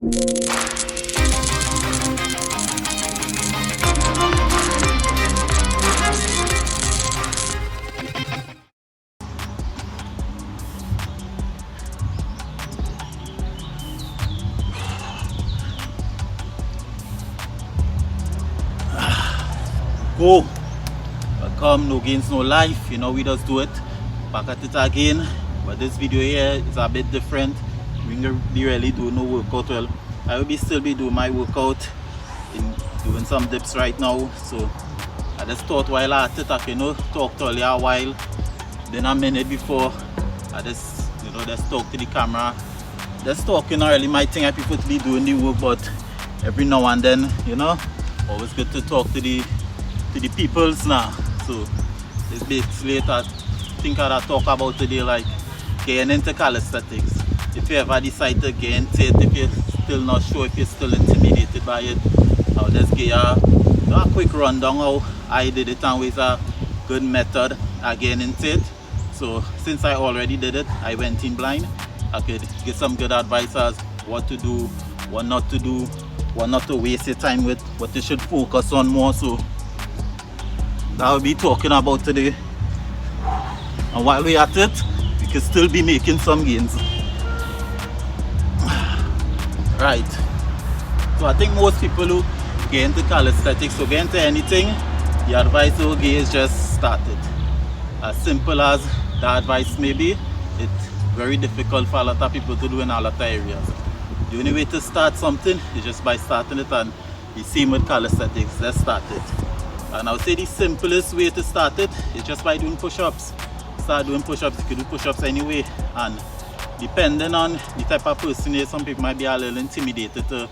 Go. Welcome, no gains, no life. You know, we just do it. Back at it again. But this video here is a bit different. We really do no workout. Well, I will still be doing my workout, doing some dips right now. So I just thought while at it, I can talk to you a while. Then a minute before, I just just talk to the camera. Just talking really my thing. I prefer to be doing the work, but every now and then, always good to talk to the peoples now. So it's basically I think I'll talk about today, like getting into calisthenics. If you ever decide to get into it, if you're still not sure, if you're still intimidated by it, I'll just give you a quick rundown how I did it and with a good method of getting into it. So since I already did it, I went in blind. I could get some good advice as what to do, what not to do, what not to waste your time with, what you should focus on more. So that will be talking about today. And while we're at it, we can still be making some gains. Right. So I think most people who get into calisthenics or get into anything, the advice I will give is just start it. As simple as the advice may be, it's very difficult for a lot of people to do in a lot of areas. The only way to start something is just by starting it, and the same with calisthenics. Let's start it. And I would say the simplest way to start it is just by doing push-ups. Start doing push-ups. You can do push-ups anyway, and depending on the type of person you are, some people might be a little intimidated to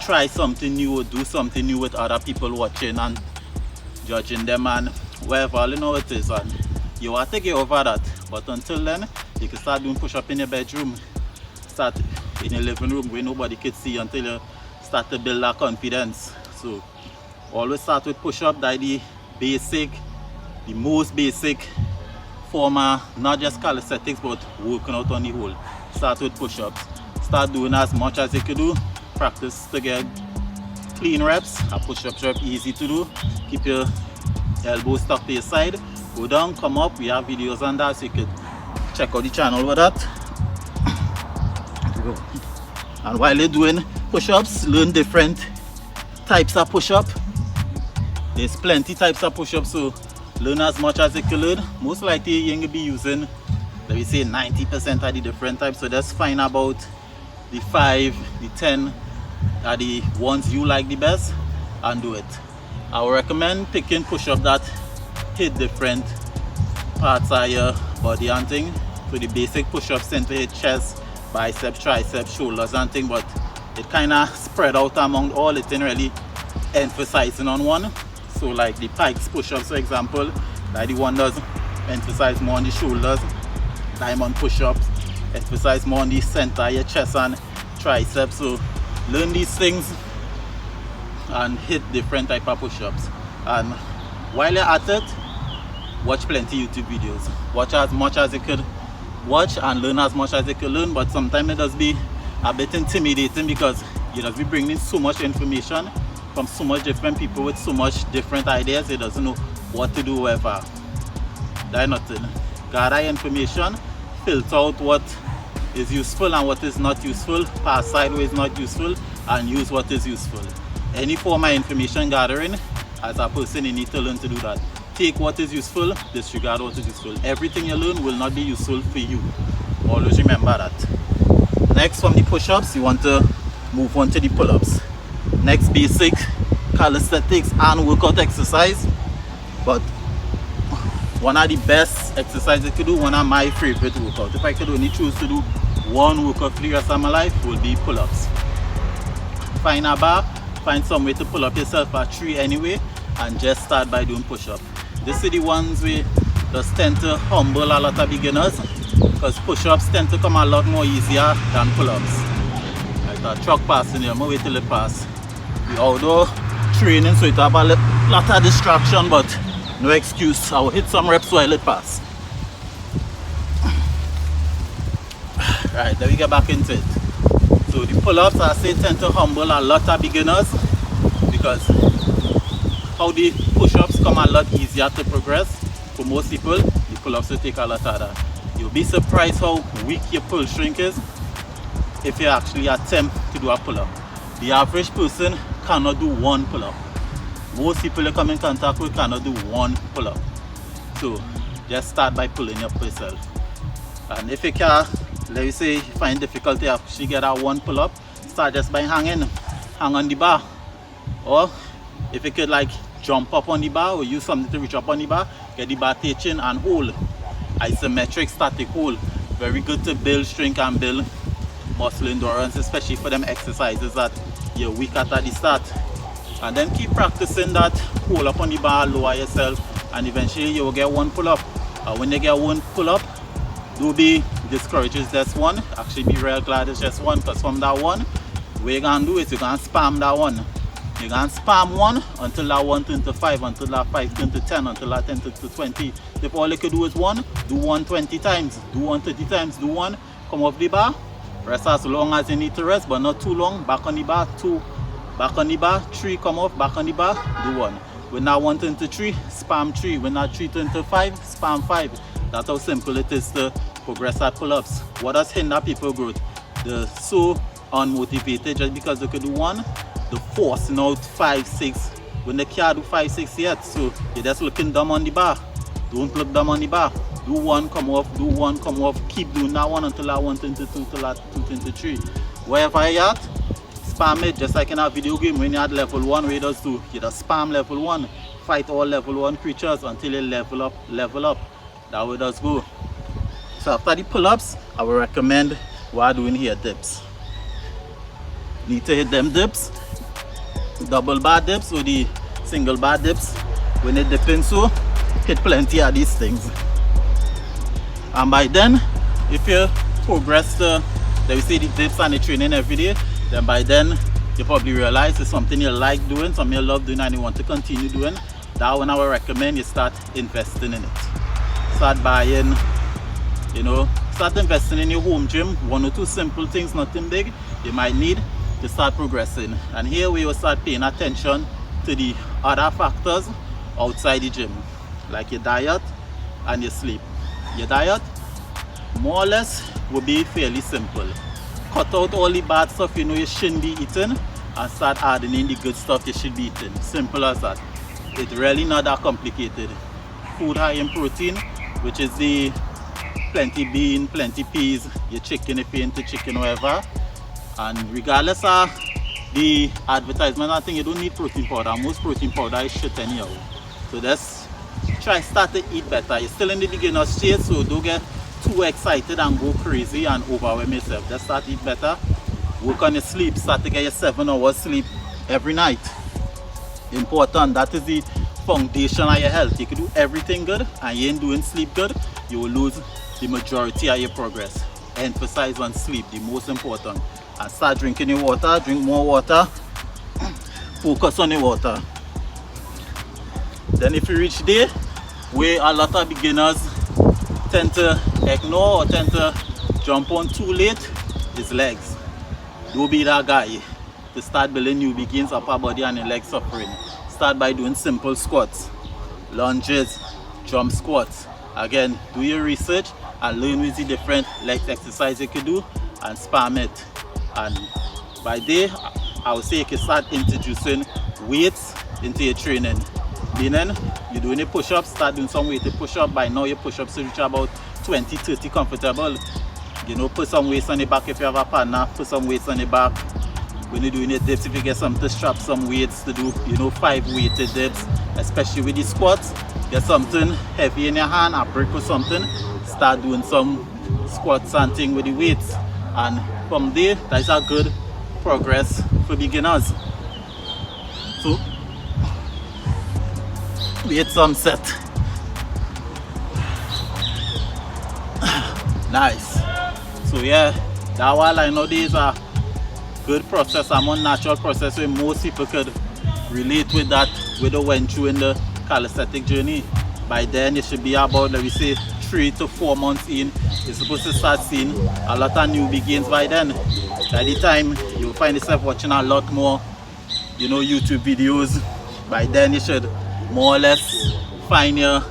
try something new or do something new with other people watching and judging them and whatever, it is, and you want to get over that. But until then, you can start doing push-up in your bedroom, start in your living room where nobody can see until you start to build that confidence. So always start with push-up. That's the most basic form of not just calisthenics but working out on the whole. Start with push-ups. Start doing as much as you can do. Practice to get clean reps. A push-ups rep easy to do. Keep your elbows stuck to your side. Go down, come up. We have videos on that, so you could check out the channel with that. And while you're doing push-ups, learn different types of push-up. There's plenty types of push-ups, so learn as much as you can learn. Most likely you're going to be using, let me say, 90% of the different types. So just find about the 5, the 10 are the ones you like the best and do it. I would recommend picking push-up that hit different parts of your body and thing. So the basic push-ups tend to hit chest, biceps, triceps, shoulders and thing, but it kind of spread out among all. It ain't really emphasizing on one. So like the pikes push-ups, for example, like the one does emphasize more on the shoulders. Diamond push-ups emphasize more on the center of your chest and triceps. So learn these things and hit different type of push-ups. And while you're at it, watch plenty YouTube videos. Watch as much as you could watch and learn as much as you could learn. But sometimes it does be a bit intimidating because you just be bringing so much information from so much different people with so much different ideas. It doesn't know what to do, whatever. That's nothing. Gather information, filter out what is useful and what is not useful, pass sideways not useful, and use what is useful. Any form of information gathering, as a person you need to learn to do that. Take what is useful, disregard what is useful. Everything you learn will not be useful for you. Always remember that. Next, from the push-ups, you want to move on to the pull-ups. Next, basic calisthenics and workout exercise. But one of the best exercises you could do, one of my favorite workouts. If I could only choose to do one workout for the rest of my life, would be pull-ups. Find a bar, find some way to pull up yourself at 3 anyway, and just start by doing push-up. These are the ones we just tend to humble a lot of beginners, because push-ups tend to come a lot more easier than pull-ups. Like a truck passing here, I'm gonna wait till it pass. We outdoor training, so it have a lot of distraction, but no excuse. I'll hit some reps while it pass. Right, then we get back into it. So So the pull-ups, I say, tend to humble a lot of beginners, because how the push-ups come a lot easier to progress for most people, the pull-ups will take a lot harder. You'll be surprised how weak your pull shrink is if you actually attempt to do a pull-up. The average person cannot do one pull-up. Most people you come in contact with cannot do one pull-up. So just start by pulling up yourself. And if you can, let me say, find difficulty to actually get that one pull-up, start just by hang on the bar. Or if you could like jump up on the bar or use something to reach up on the bar, get the bar touching and hold. Isometric static hold. Very good to build strength and build muscle endurance, especially for them exercises that you're weak at the start. And then keep practicing that hold up on the bar, lower yourself, and eventually you will get one pull-up. And when you get one pull-up, do be discouraged, it's just one. Actually be real glad it's just one, because from that one, what you're going to do is you're going to spam that one. You're going to spam one until that 1 turn to 5, until that 5 turn to 10, until that 10 turn to 20. If all you could do is one, do one 20 times, do one 30 times, do one, come off the bar, rest as long as you need to rest, but not too long. Back on the bar, 2, back on the bar, 3, come off, back on the bar, do 1. When that 1 turn to 3, spam 3. When that 3 turn to 5, spam 5. That's how simple it is to progress at pull-ups. What does hinder people growth? They're so unmotivated just because they could do one. The forcing out 5, 6 when they can't do 5, 6 yet. So you're just looking dumb on the bar. Don't look dumb on the bar. Do one, come off, do one, come off. Keep doing that one until that 1 turn to 2, until that 2 turn to 3. Wherever you're at, spam it just like in a video game. When you're at level 1, what you just do, you just spam level 1. Fight all level 1 creatures until you level up, level up. That way it does go. So after the pull-ups, I would recommend what I'm doing here, dips. Need to hit them dips. Double bar dips or the single bar dips. When you dip in, so hit plenty of these things. And by then, if you progress to, let me say, the dips and the training every day, then by then you probably realize it's something you like doing, something you love doing and you want to continue doing. That one I would recommend you start investing in it. Start buying, start investing in your home gym. 1 or 2 simple things, nothing big, you might need to start progressing. And here we will start paying attention to the other factors outside the gym, like your diet and your sleep. Your diet, more or less, will be fairly simple. Cut out all the bad stuff you shouldn't be eating and start adding in the good stuff you should be eating. Simple as that. It's really not that complicated. Food high in protein, which is the plenty bean, plenty peas, your chicken if you're into chicken or whatever. And regardless of the advertisement, I think you don't need protein powder. Most protein powder is shit anyhow. So just try start to eat better. You're still in the beginner stage, so don't get too excited and go crazy and overwhelm yourself. Just start to eat better. Work on your sleep. Start to get your 7 hours sleep every night. Important. That is the foundation of your health. You can do everything good and you ain't doing sleep good, you will lose the majority of your progress. Emphasize on sleep, the most important. And start drinking your water, drink more water, focus on your water. Then if you reach there, where a lot of beginners tend to ignore or tend to jump on too late, is legs. Don't be that guy to start building new begins upper body and your leg suffering. Start by doing simple squats, lunges, jump squats. Again, do your research and learn with the different leg exercises you can do and spam it. And by day, I would say you can start introducing weights into your training. Meaning, you're doing a push-up, start doing some weighted push-up. By now, your push-ups should reach about 20, 30 comfortable. Put some weights on your back if you have a partner, put some weights on your back. When you're doing your dips, if you get something to strap some weights to do, 5 weighted dips, especially with the squats, get something heavy in your hand, a brick or something, start doing some squats and things with the weights. And from there, that's a good progress for beginners. So, wait some set. Nice. So yeah, that one I know these are good process, a more natural process where most people could relate with that, with the went through in the calisthenic journey. By then you should be about, let me say, 3 to 4 months in. You're supposed to start seeing a lot of new begins by then. By the time you'll find yourself watching a lot more, you know, YouTube videos. By then you should more or less find your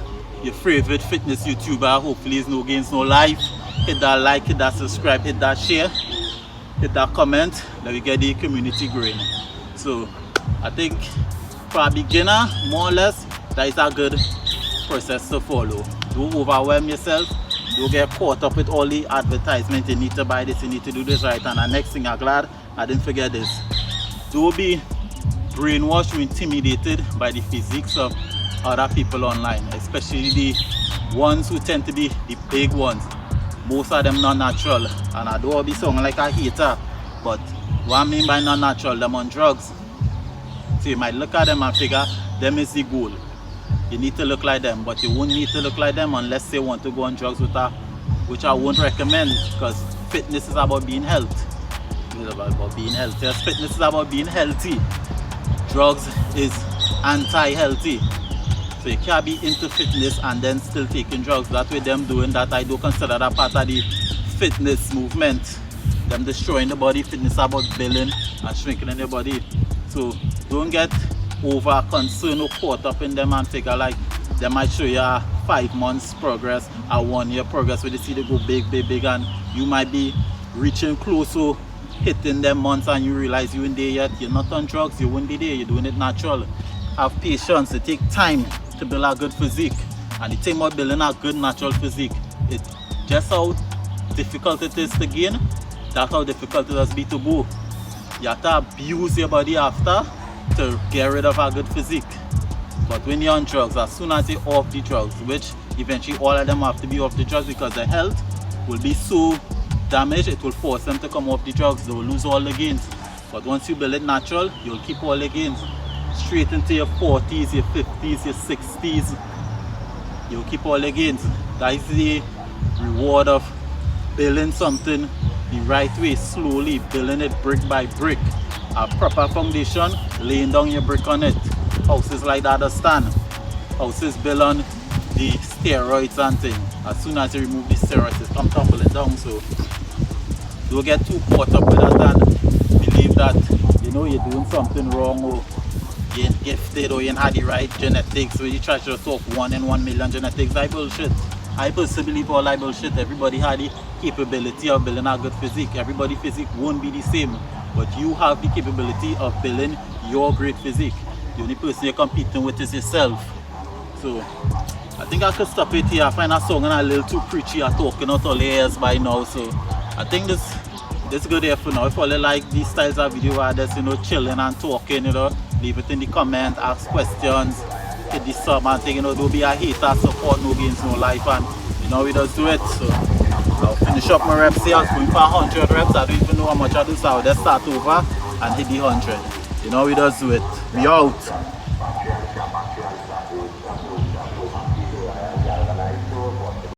favorite fitness YouTuber. Hopefully it's No Gains No Life. Hit that like, hit that subscribe, hit that share, hit that comment. Let me get the community growing. So I think for a beginner, more or less, that is a good process to follow. Don't overwhelm yourself. Don't get caught up with all the advertisement. You need to buy this, you need to do this, right? And the next thing, I'm glad I didn't forget this. Don't be brainwashed or intimidated by the physiques of other people online, especially the ones who tend to be the big ones. Most of them not natural, and I don't want to be sounding like a hater, but what I mean by not natural, them on drugs. So you might look at them and figure them is the goal. You need to look like them, but you won't need to look like them unless they want to go on drugs with her, which I won't recommend, because fitness is about being healthy. It's about being healthy. Fitness is about being healthy. Drugs is anti-healthy. So you can't be into fitness and then still taking drugs. That's what them doing that. I do consider that part of the fitness movement. Them destroying the body. Fitness is about building and shrinking in the body. So don't get over concerned or caught up in them and figure like they might show you a 5 months progress, a 1 year progress where they see they go big, and you might be reaching close to hitting them months and you realize you ain't there yet. You're not on drugs, you won't be there, you're doing it natural. Have patience, it takes time to build a good physique, and the thing about building a good natural physique, it's just how difficult it is to gain, that's how difficult it has be to go. You have to abuse your body after to get rid of a good physique. But when you're on drugs, as soon as you're off the drugs, which eventually all of them have to be off the drugs because their health will be so damaged, it will force them to come off the drugs. They will lose all the gains. But once you build it natural, you'll keep all the gains. Straight into your 40s, your 50s, your 60s, you'll keep all the gains. That is the reward of building something the right way, slowly, building it brick by brick. A proper foundation, laying down your brick on it. Houses like that are stand. Houses built on the steroids and things. As soon as you remove the steroids, it comes tumbling down. So don't get too caught up with that and believe that, you know, you're doing something wrong, or you ain't gifted, or you ain't had the right genetics, or you try to talk 1 in 1 million genetics. That bullshit. I personally believe all that bullshit. Everybody had the capability of building a good physique. Everybody's physique won't be the same, but you have the capability of building your great physique. The only person you're competing with is yourself. So I think I could stop it here. I find that song a little too preachy. I'm talking out all the ears by now. So I think this good here for now. If you like these styles of video where just, you know, chilling and talking, you know, leave it in the comment, ask questions, hit the sub and thing, you know, don't be a hater, support No Gains No Life, and you know we just do it. So I'll finish up my reps here. I was going for 100 reps. I don't even know how much I do, so I'll just start over and hit the 100. You know we just do it. We out.